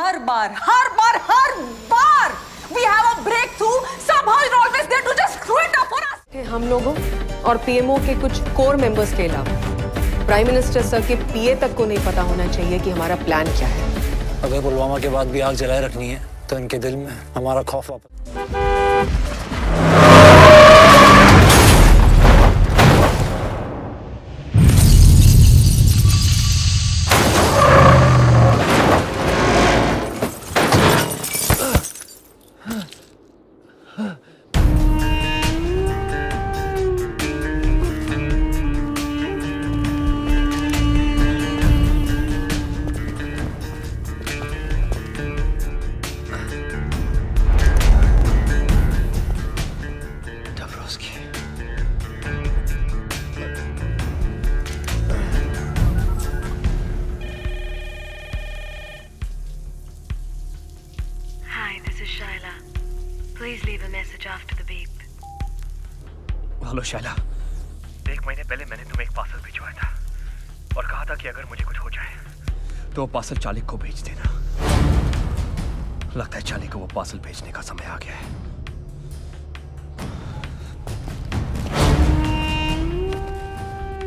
Her bar we have a breakthrough, somehow you're always there to just screw it up for us. हम लोगों और PMO के कुछ core members के अलावा प्राइम मिनिस्टर सर के पीए तक को नहीं पता होना चाहिए कि हमारा प्लान क्या है। अगर पुलवामा के बाद भी आग जलाए रखनी है तो इनके दिल में हमारा खौफ वापस। Please leave a message after the beep. Hello Shaila, 1 महीने पहले मैंने तुम्हें एक पार्सल भिजवाया था और कहा था कि अगर मुझे कुछ हो जाए तो वो पार्सल चालिक को भेज देना। लगता है चालिक को वो पार्सल भेजने का समय आ गया है।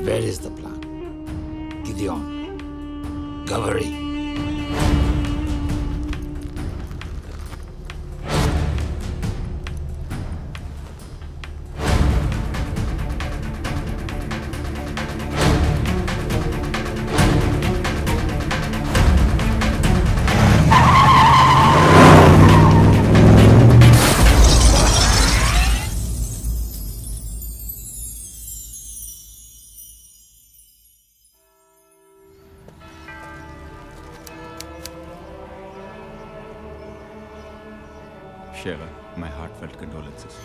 Where is the plan? Gideon, Gavari. Sheila, my heartfelt condolences.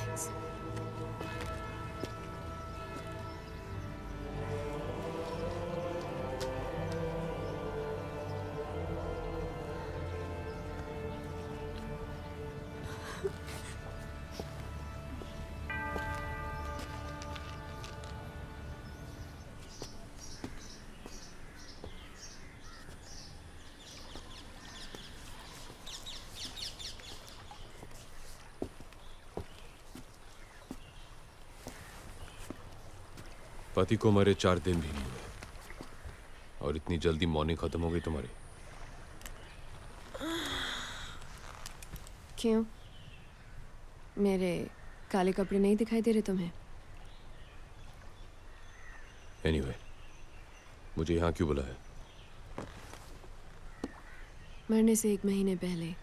पति को मरे 4 दिन भी नहीं हुए और इतनी जल्दी मॉर्निंग खत्म हो गई तुम्हारी। क्यों? मेरे काले कपड़े नहीं दिखाई दे रहे तुम्हें? एनीवे, मुझे यहाँ क्यों बुलाया? मरने से 1 महीने पहले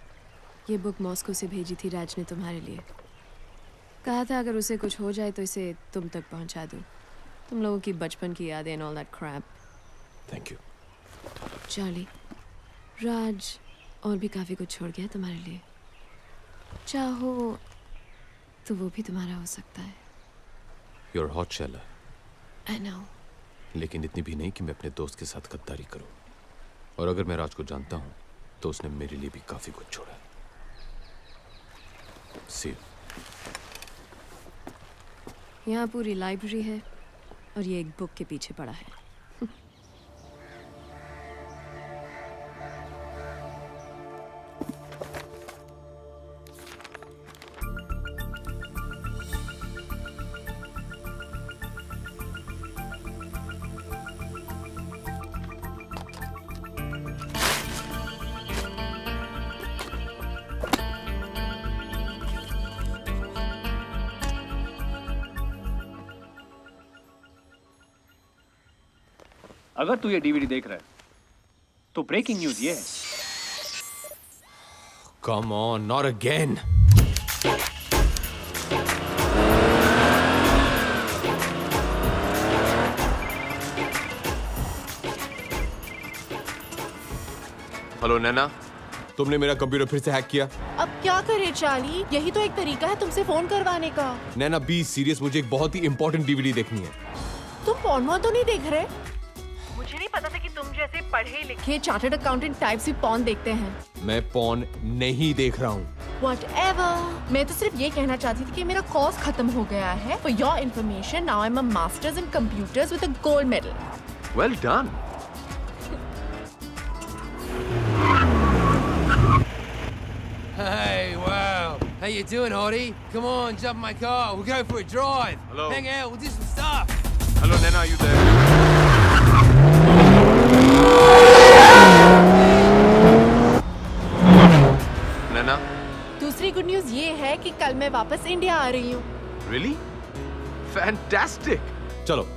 ये बुक मॉस्को से भेजी थी राज ने तुम्हारे लिए। कहा था अगर उसे कुछ हो जाए तो इसे तुम तक पहुंचा दूं। तुम लोगों की बचपन की यादें and all that crap. Thank you. Charlie, Raj और भी काफ़ी कुछ छोड़ गया तुम्हारे लिए। चाहो तो वो भी तुम्हारा हो सकता है। You're hot, Shaila. I know। लेकिन इतनी भी नहीं कि मैं अपने दोस्त के साथ गद्दारी करूं। और अगर मैं राज को जानता हूं तो उसने मेरे लिए भी काफ़ी कुछ छोड़ा है। See you। यहाँ पूरी लाइब्रेरी है और ये एक बुक के पीछे पड़ा है। अगर तू ये डीवीडी देख रहा है तो ब्रेकिंग न्यूज ये है। Come on, not again। Hello Naina, तुमने मेरा कंप्यूटर फिर से हैक किया। अब क्या करे चार्ली, यही तो एक तरीका है तुमसे फोन करवाने का। नैना बी सीरियस, मुझे एक बहुत ही इंपॉर्टेंट डीवीडी देखनी है। तुम पॉर्न तो नहीं देख रहे? मुझे नहीं पता था कि तुम जैसे पढ़े लिखे चार्टर्ड अकाउंटेंट टाइप्स भी पॉर्न देखते हैं। मैं पॉर्न नहीं देख रहा हूँ। Whatever। मैं तो सिर्फ ये कहना चाहती थी कि मेरा कोर्स खत्म हो गया है। For your information, now I'm a master's in computers with a gold medal। Well done। How you doing, Hardy? Come on, jump in my car. We'll go for a drive. Hello. Hang out. We'll do some stuff. Hello, Nana, are you there? Nana? दूसरी good news ये है कि कल मैं वापस India आ रही हूँ। Really? Fantastic! चलो,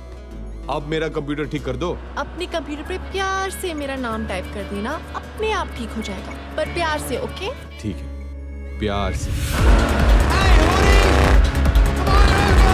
अब मेरा कंप्यूटर ठीक कर दो। अपने कंप्यूटर पे प्यार से मेरा नाम टाइप कर देना, अपने आप ठीक हो जाएगा, पर प्यार से, ओके? ठीक है, प्यार से। Hey, Hardy! Come on over!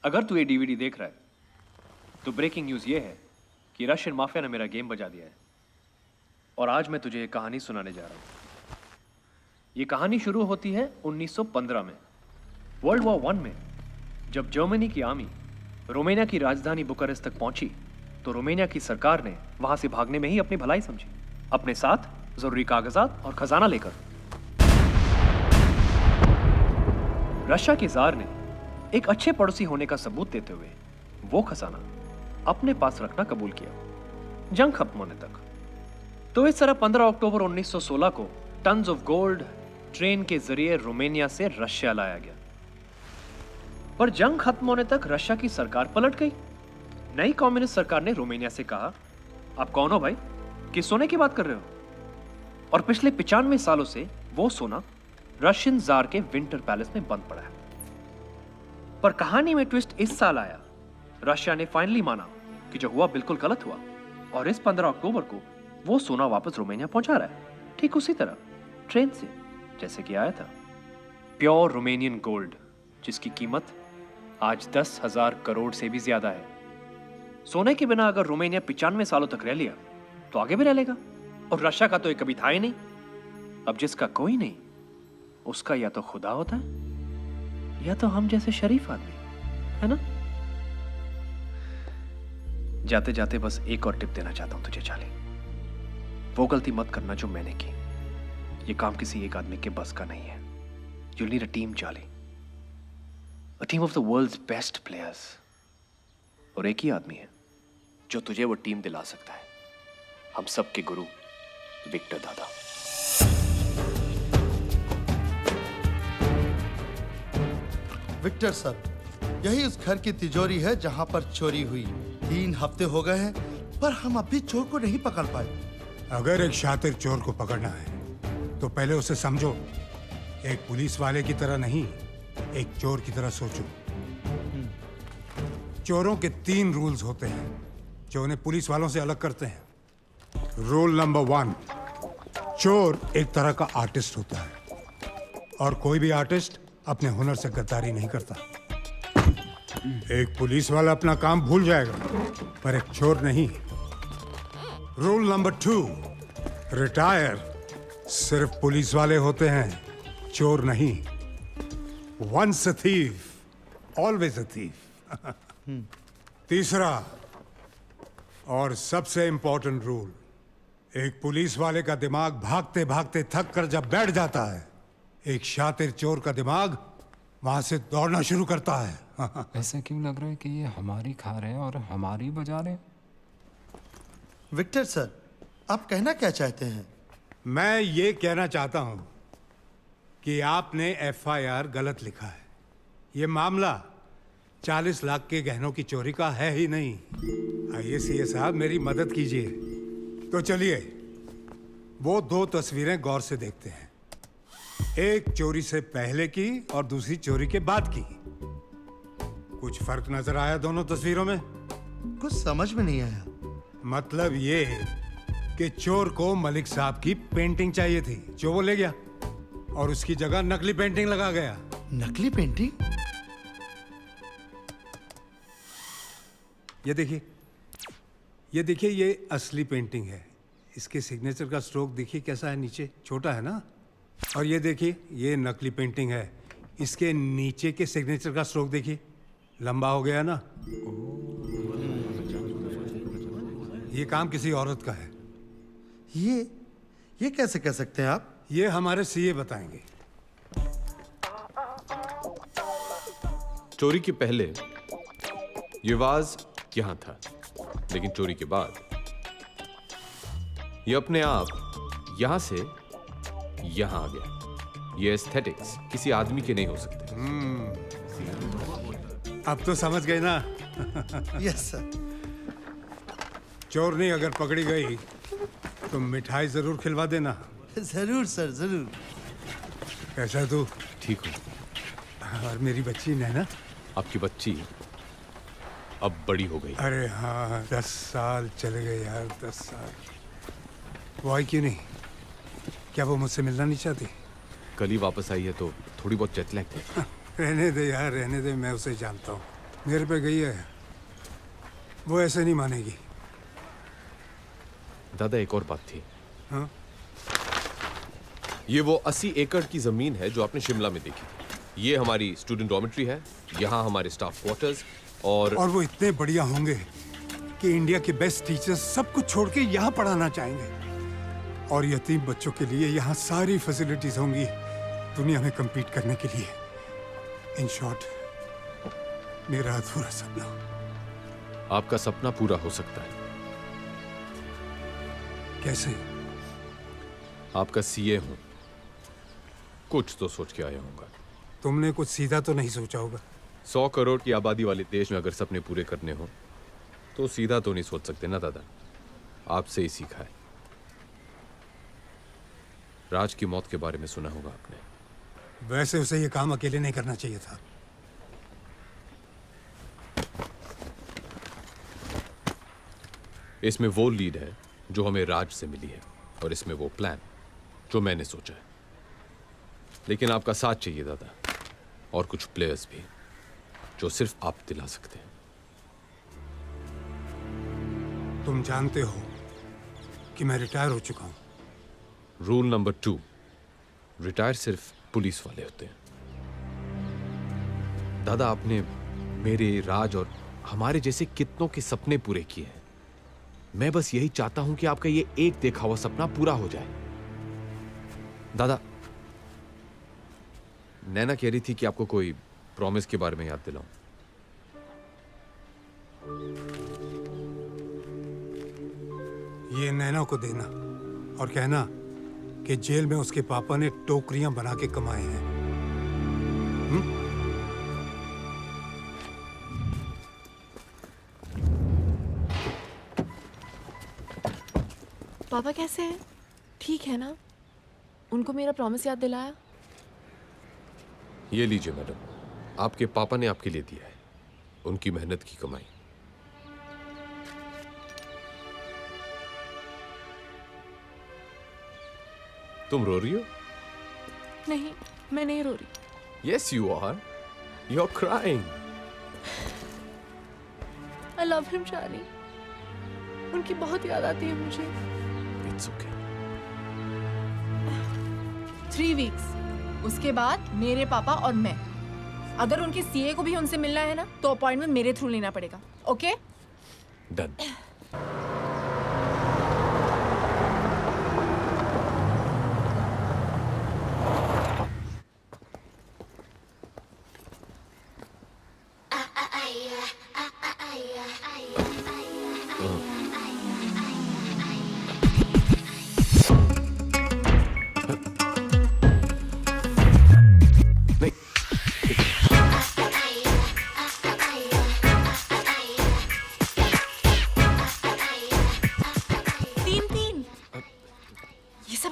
अगर तू ये डीवीडी देख रहा है तो ब्रेकिंग न्यूज़ ये है कि रशियन माफिया ने मेरा गेम बजा दिया है और आज मैं तुझे एक कहानी सुनाने जा रहा हूँ। ये कहानी शुरू होती है 1915 में, वर्ल्ड वॉर 1 में। जब जर्मनी की आर्मी रोमानिया की राजधानी बुखारेस्ट तक पहुंची तो रोमानिया की सरकार ने वहां से भागने में ही अपनी भलाई समझी, अपने साथ जरूरी कागजात और खजाना लेकर। रशिया के जार ने एक अच्छे पड़ोसी होने का सबूत देते हुए वो खजाना अपने पास रखना कबूल किया, जंग खत्म होने तक। तो इस तरह 15 अक्टूबर 1916 को टन्स ऑफ गोल्ड ट्रेन के जरिए रोमानिया से रशिया लाया गया। पर जंग खत्म होने तक रशिया की सरकार पलट गई। नई कम्युनिस्ट सरकार ने रोमानिया से कहा, आप कौन हो भाई, किस सोने की बात कर रहे हो? और पिछले 95 सालों से वो सोना रशियन जार के विंटर पैलेस में बंद पड़ा है। पर कहानी में ट्विस्ट इस साल आया। रशिया ने फाइनली माना कि जो हुआ बिल्कुल गलत हुआ और इस 15 अक्टूबर को वो सोना वापस रोमानिया पहुंचा रहा है, ठीक उसी तरह ट्रेन से जैसे कि आया था। प्योर रोमानियन गोल्ड जिसकी कीमत आज 10,000 करोड़ से भी ज्यादा है। सोने के बिना अगर रोमानिया 95 सालों तक रह लिया तो आगे भी रह लेगा। और रशिया का तो ये कभी था ही नहीं। अब जिसका कोई नहीं उसका या तो खुदा होता है या तो हम जैसे शरीफ आदमी, है ना? जाते जाते बस एक और टिप देना चाहता हूं तुझे चार्ली। वो गलती मत करना जो मैंने की। ये काम किसी एक आदमी के बस का नहीं है। You'll need a team, Charlie. A team of the world's best players। और एक ही आदमी है जो तुझे वो टीम दिला सकता है। हम सब के गुरु विक्टर दादा। विक्टर सर, यही उस घर की तिजोरी है जहां पर चोरी हुई। 3 हफ्ते हो गए हैं पर हम अब भी चोर को नहीं पकड़ पाए। अगर एक शातिर चोर को पकड़ना है तो पहले उसे समझो। एक पुलिस वाले की तरह नहीं, एक चोर की तरह सोचो। चोरों के 3 रूल्स होते हैं जो उन्हें पुलिस वालों से अलग करते हैं। रूल नंबर 1, चोर एक तरह का आर्टिस्ट होता है और कोई भी आर्टिस्ट अपने हुनर से गद्दारी नहीं करता। एक पुलिस वाला अपना काम भूल जाएगा पर एक चोर नहीं। रूल नंबर 2, रिटायर सिर्फ पुलिस वाले होते हैं, चोर नहीं। Once a thief, always a thief. तीसरा और सबसे इंपॉर्टेंट रूल, एक पुलिस वाले का दिमाग भागते भागते थक कर जब बैठ जाता है, एक शातिर चोर का दिमाग वहां से दौड़ना शुरू करता है। ऐसा क्यों लग रहा है कि ये हमारी खा रहे हैं और हमारी बजा रहे हैं? विक्टर सर, आप कहना क्या चाहते हैं? मैं ये कहना चाहता हूं कि आपने FIR गलत लिखा है। ये मामला 40 लाख के गहनों की चोरी का है ही नहीं। आइए सीए साहब, मेरी मदद कीजिए। तो चलिए वो 2 तस्वीरें गौर से देखते हैं। एक चोरी से पहले की और दूसरी चोरी के बाद की। कुछ फर्क नजर आया दोनों तस्वीरों में? कुछ समझ में नहीं आया। मतलब ये कि चोर को मलिक साहब की पेंटिंग चाहिए थी जो वो ले गया और उसकी जगह नकली पेंटिंग लगा गया। नकली पेंटिंग? ये देखिए, ये असली पेंटिंग है। इसके सिग्नेचर का स्ट्रोक देखिए कैसा है नीचे, छोटा है ना? और ये देखिए, ये नकली पेंटिंग है। इसके नीचे के सिग्नेचर का स्ट्रोक देखिए, लंबा हो गया ना। ये काम किसी औरत का है। ये कैसे कह सकते हैं आप? ये हमारे सीए बताएंगे। चोरी के पहले ये वाज यहां था, लेकिन चोरी के बाद ये अपने आप यहां से यहां आ गया। ये एस्थेटिक्स किसी आदमी के नहीं हो सकते। अब तो समझ गए ना? Yes sir. चोरनी अगर पकड़ी गई तो मिठाई जरूर खिलवा देना। जरूर सर, जरूर। कैसा तू? ठीक हूं। और मेरी बच्ची नैना? आपकी बच्ची अब बड़ी हो गई। अरे हाँ, 10 साल चले गए यार, 10 साल। वो आई क्यों नहीं? क्या वो मुझसे मिलना नहीं चाहती? कल ही वापस आई है तो थोड़ी बहुत जेट लैग है। रहने दे यार, रहने दे। मैं उसे जानता हूँ, मेरे पे गई है। वो ऐसे नहीं मानेगी। दादा, एक और बात थी। हाँ? ये वो 80 एकड़ की जमीन है जो आपने शिमला में देखी थी। ये हमारी स्टूडेंट डॉर्मेट्री है, यहाँ हमारे स्टाफ क्वार्टर्स, और वो इतने बढ़िया होंगे कि इंडिया के बेस्ट टीचर्स सब कुछ छोड़ के यहाँ पढ़ाना चाहेंगे। और यतीम बच्चों के लिए यहाँ सारी फैसिलिटीज होंगी दुनिया में compete करने के लिए। इन शॉर्ट, मेरा अधूरा सपना। आपका सपना पूरा हो सकता है। कैसे? आपका सीए हूं, कुछ तो सोच के आया हूँगा। तुमने कुछ सीधा तो नहीं सोचा होगा। 100 करोड़ की आबादी वाले देश में अगर सपने पूरे करने हो तो सीधा तो नहीं सोच सकते ना दादा। आपसे ही सीखा है। राज की मौत के बारे में सुना होगा आपने। वैसे उसे ये काम अकेले नहीं करना चाहिए था। इसमें वो लीड है जो हमें राज से मिली है, और इसमें वो प्लान जो मैंने सोचा है। लेकिन आपका साथ चाहिए दादा, और कुछ प्लेयर्स भी जो सिर्फ आप दिला सकते हैं। तुम जानते हो कि मैं रिटायर हो चुका हूं। रूल नंबर 2, रिटायर सिर्फ पुलिस वाले होते हैं। दादा, आपने मेरे, राज और हमारे जैसे कितनों के सपने पूरे किए हैं। मैं बस यही चाहता हूं कि आपका ये एक देखा हुआ सपना पूरा हो जाए। दादा, नैना कह रही थी कि आपको कोई प्रॉमिस के बारे में याद दिलाऊं। ये नैना को देना और कहना कि जेल में उसके पापा ने टोकरियां बना के कमाए हैं। पापा कैसे हैं? ठीक है ना? उनको मेरा प्रॉमिस याद दिलाया? ये लीजिए मैडम, आपके पापा ने आपके लिए दिया है, उनकी मेहनत की कमाई। तुम रो रही हो? नहीं, मैं नहीं रो रही। Yes, you are. You're crying. I love him, Charlie. उनकी बहुत याद आती है मुझे। It's okay. 3 weeks, उसके बाद मेरे पापा और मैं। अगर उनके सीए को भी उनसे मिलना है ना, तो अपॉइंटमेंट मेरे थ्रू लेना पड़ेगा। ओके? Done.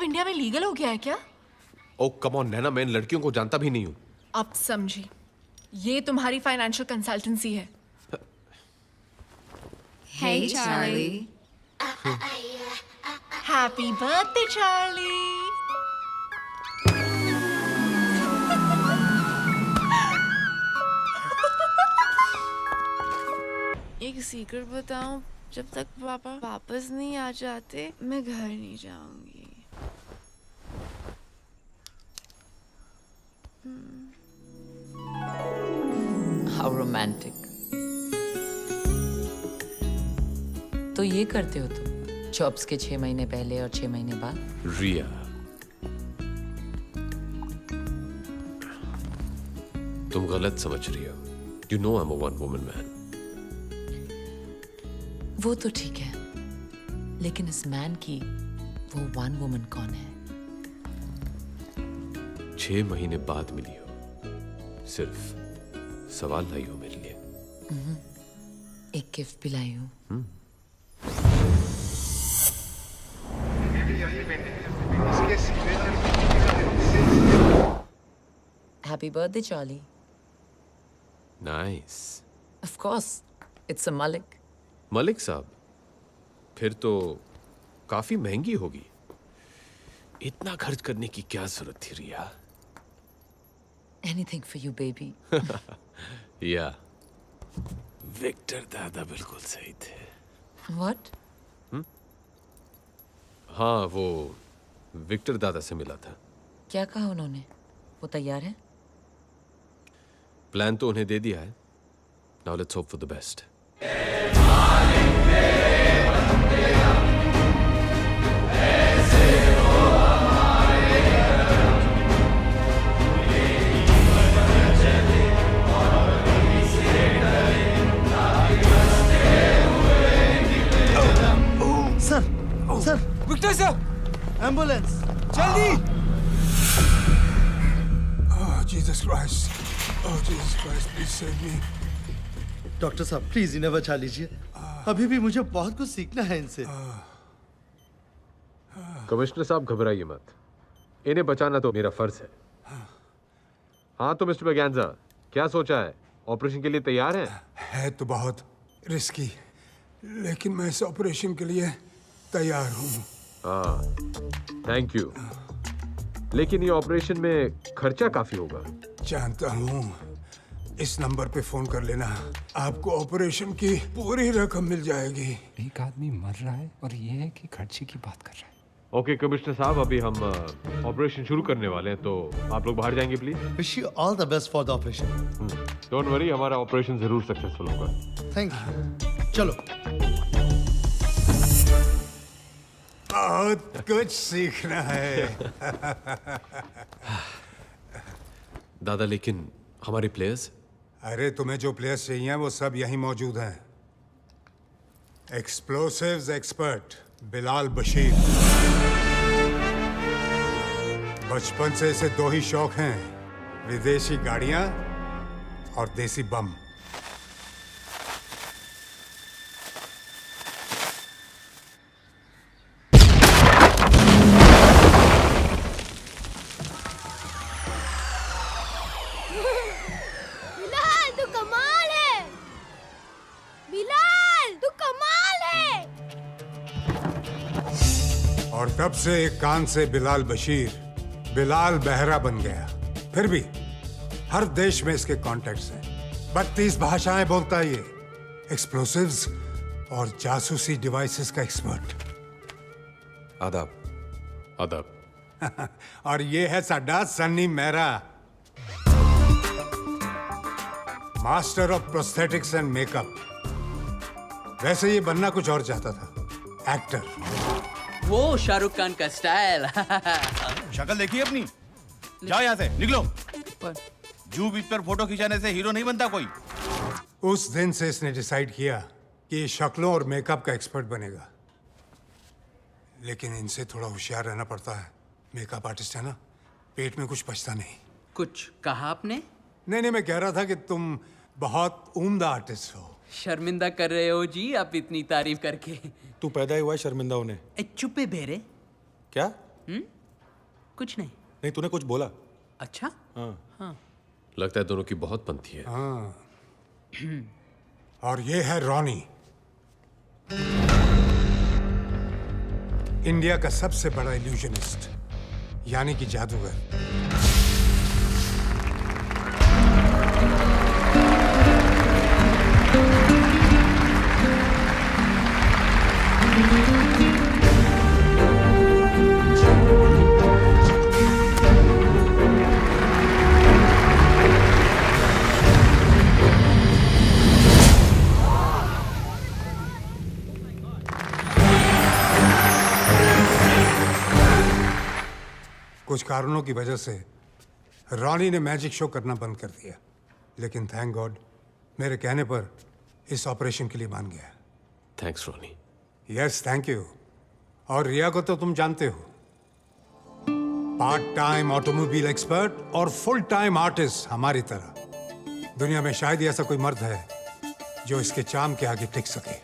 इंडिया में लीगल हो गया है क्या? ओ कम ऑन नैना, मैं इन लड़कियों को जानता भी नहीं हूँ। अब समझी, ये तुम्हारी फाइनेंशियल कंसल्टेंसी है। Hey, Charlie. Happy birthday, Charlie. एक सीक्रेट बताऊं, जब तक पापा वापस नहीं आ जाते मैं घर नहीं जाऊंगी। How romantic. तो ये करते हो तुम जॉब्स के 6 महीने पहले और 6 महीने बाद? रिया, तुम गलत समझ रही हो. You know I'm a one-woman man. वो तो ठीक है, लेकिन इस मैन की वो वन वुमन कौन है? 6 महीने बाद मिली हो, सिर्फ सवाल लाई हो मेरे लिए. एक गिफ्ट भी लाई हूँ. Happy birthday, Charlie. Nice. Of course, it's a Malik. Malik साहब, फिर तो काफी महंगी होगी. इतना खर्च करने की क्या जरूरत थी रिया? Anything for you, baby. या विक्टर दादा बिल्कुल सही थे. What? हाँ, वो विक्टर दादा से मिला था. क्या कहा उन्होंने? वो तैयार है? प्लान तो उन्हें दे दिया है. Now let's hope for the best. Sir Victor sir, ambulance जल्दी. Oh, Jesus Christ. Oh, Jesus Christ, please save me. Doctor साहब प्लीज इन्हें बचा लीजिए. अभी भी मुझे बहुत कुछ सीखना है इनसे. कमिश्नर साहब घबराइए मत. इन्हें बचाना तो मेरा फर्ज है. हाँ तो मिस्टर बगैंजा, क्या सोचा है? ऑपरेशन के लिए तैयार हैं? है तो बहुत रिस्की, लेकिन मैं इस ऑपरेशन के लिए तैयार हूँ. हाँ, थैंक यू. लेकिन ये ऑपरेशन में खर्चा काफी होगा. जानता हूँ. इस नंबर पे फोन कर लेना, आपको ऑपरेशन की पूरी रकम मिल जाएगी. एक आदमी मर रहा है और ये है कि खर्चे की बात कर रहा है. ओके कमिश्नर साहब, अभी हम ऑपरेशन शुरू करने वाले हैं, तो आप लोग बाहर जाएंगे please. Wish you all the best for the operation. Don't worry, हमारा ऑपरेशन जरूर सक्सेसफुल होगा. Thank you. चलो. बहुत कुछ सीखना है. दादा, लेकिन हमारे प्लेयर्स? अरे तुम्हें जो प्लेयर्स चाहिए वो सब यहीं मौजूद हैं. Explosives expert Bilal Bashir. बचपन से इसे 2 ही शौक हैं, विदेशी गाड़ियां और देसी बम. और तब से एक कान से बिलाल बशीर बिलाल बहरा बन गया. फिर भी हर देश में इसके कॉन्टैक्ट्स हैं. 32 भाषाएं बोलता है ये. एक्सप्लोसिव्स और जासूसी डिवाइसेस का एक्सपर्ट. आदाब. आदाब. और ये है साडा Sunny Mehra, master of prosthetics and makeup. वैसे ये बनना कुछ और चाहता था, एक्टर. वो शाहरुख खान का स्टाइल. शक्ल देखिए अपनी. जाओ यहाँ से, निकलो. जू बीच पर फोटो खिंचाने से हीरो नहीं बनता कोई. उस दिन से इसने डिसाइड किया कि ये शक्लों और मेकअप का एक्सपर्ट बनेगा. लेकिन इनसे थोड़ा होशियार रहना पड़ता है. मेकअप आर्टिस्ट है ना, पेट में कुछ बचता नहीं. कुछ कहा आपने? नहीं, मैं कह रहा था कि तुम बहुत उम्दा आर्टिस्ट हो. शर्मिंदा कर रहे हो जी आप इतनी तारीफ करके. तू पैदा ही हुआ है शर्मिंदा होने. चुप्पे बेरे. क्या? कुछ नहीं. नहीं, तूने कुछ बोला. अच्छा. हाँ. लगता है दोनों की बहुत बनती है. हाँ. और ये है रॉनी, इंडिया का सबसे बड़ा इल्यूजनिस्ट, यानी कि जादूगर. कुछ कारणों की वजह से रॉनी ने मैजिक शो करना बंद कर दिया, लेकिन थैंक गॉड मेरे कहने पर इस ऑपरेशन के लिए मान गया। Thanks Ronnie. Yes thank you. और रिया को तो तुम जानते हो, पार्ट टाइम ऑटोमोबाइल एक्सपर्ट और फुल टाइम आर्टिस्ट हमारी तरह। दुनिया में शायद ही ऐसा कोई मर्द है जो इसके चाम के आगे टिक सके।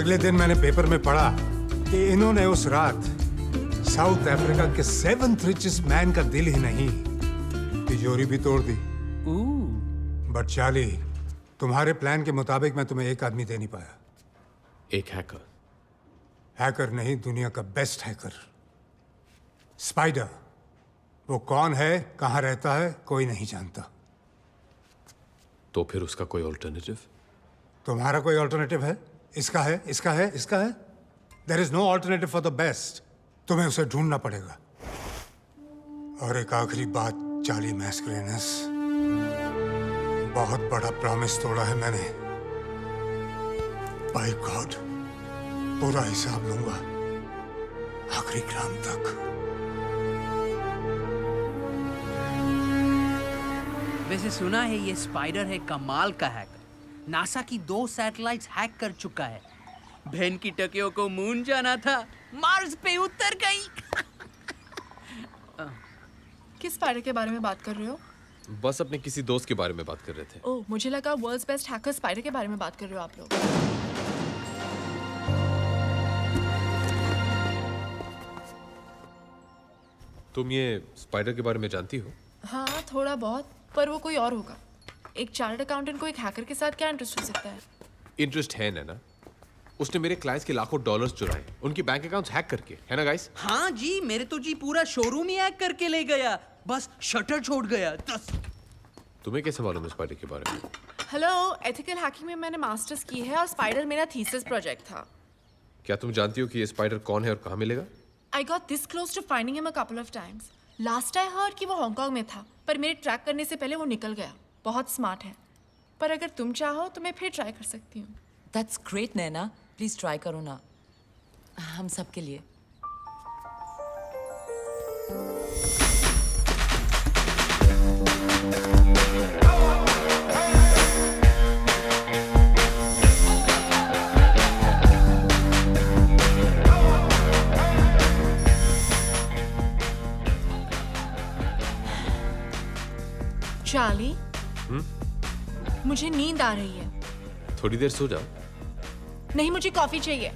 अगले दिन मैंने पेपर में पढ़ा कि इन्होंने उस रात साउथ अफ्रीका के 7th richest मैन का दिल ही नहीं, तिजोरी भी तोड़ दी। बट चार्ली, तुम्हारे प्लान के मुताबिक मैं तुम्हें एक आदमी दे नहीं पाया। एक हैकर? हैकर नहीं, दुनिया का बेस्ट हैकर, स्पाइडर। वो कौन है, कहां रहता है, कोई नहीं जानता। तो फिर उसका कोई ऑल्टरनेटिव? तुम्हारा कोई ऑल्टरनेटिव है? इसका है, इसका है, इसका है। There is no alternative for the best. तुम्हें उसे ढूंढना पड़ेगा। और एक आखिरी बात चार्ली मैस्करेनस, बहुत बड़ा प्रॉमिस तोड़ा है मैंने। बाय गॉड पूरा हिसाब लूंगा आखिरी ग्राम तक। वैसे सुना है ये स्पाइडर है कमाल का हैकर। नासा की 2 सैटेलाइट्स हैक कर चुका है। बहन की टकियों को मून जाना था, मार्स पे उतर गई। किस स्पाइडर के बारे में बात कर रहे हो? बस अपने किसी दोस्त के बारे में बात कर रहे थे। ओह, मुझे लगा वर्ल्ड्स बेस्ट हैकर स्पाइडर के बारे में बात कर रहे हो आप लोग। तुम ये स्पाइडर के बारे में जानती हो? हाँ थोड़ा बहुत, पर वो कोई और होगा। एक चार्टर्ड अकाउंटेंट को एक हैकर के साथ क्या इंटरेस्ट हो सकता है? इंटरेस्ट है ना? उसने मेरे क्लाइंट्स के लाखों डॉलर्स चुराए, उनके बैंक अकाउंट्स हैक करके, है ना गाइस? हाँ जी, मेरे तो जी पूरा शोरूम ही हैक करके ले गया, बस शटर छोड़ गया। तुम्हें कैसे मालूम है स्पाइडर के बारे में? हेलो, एथिकल हैकिंग में मैंने मास्टर्स की है और स्पाइडर मेरा थीसिस प्रोजेक्ट था। क्या तुम जानती हो कि ये स्पाइडर कौन है और कहाँ मिलेगा? I got this close to finding him a couple of times. Last I heard कि वो हांगकांग में था, पर मेरे ट्रैक करने से पहले वो निकल गया। बहुत स्मार्ट है, पर अगर तुम चाहो तो मैं फिर ट्राई कर सकती हूँ। That's great, Naina. Please try करो ना, हम सब के लिए। चार्ली, मुझे नींद आ रही है। थोड़ी देर सो जाओ। नहीं, मुझे कॉफी चाहिए।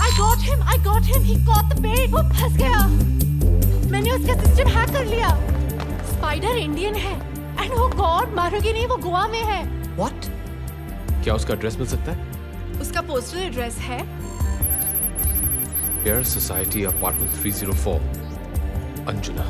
I got him. He caught the bait. वो फंस गया। मैंने उसका सिस्टम हैक कर लिया। स्पाइडर इंडियन है, एंड वो गॉड मारोगे नहीं, वो गोवा में है। What? क्या उसका एड्रेस मिल सकता है? उसका पोस्टल एड्रेस है एयर सोसाइटी अपार्टमेंट 304 अंजुना।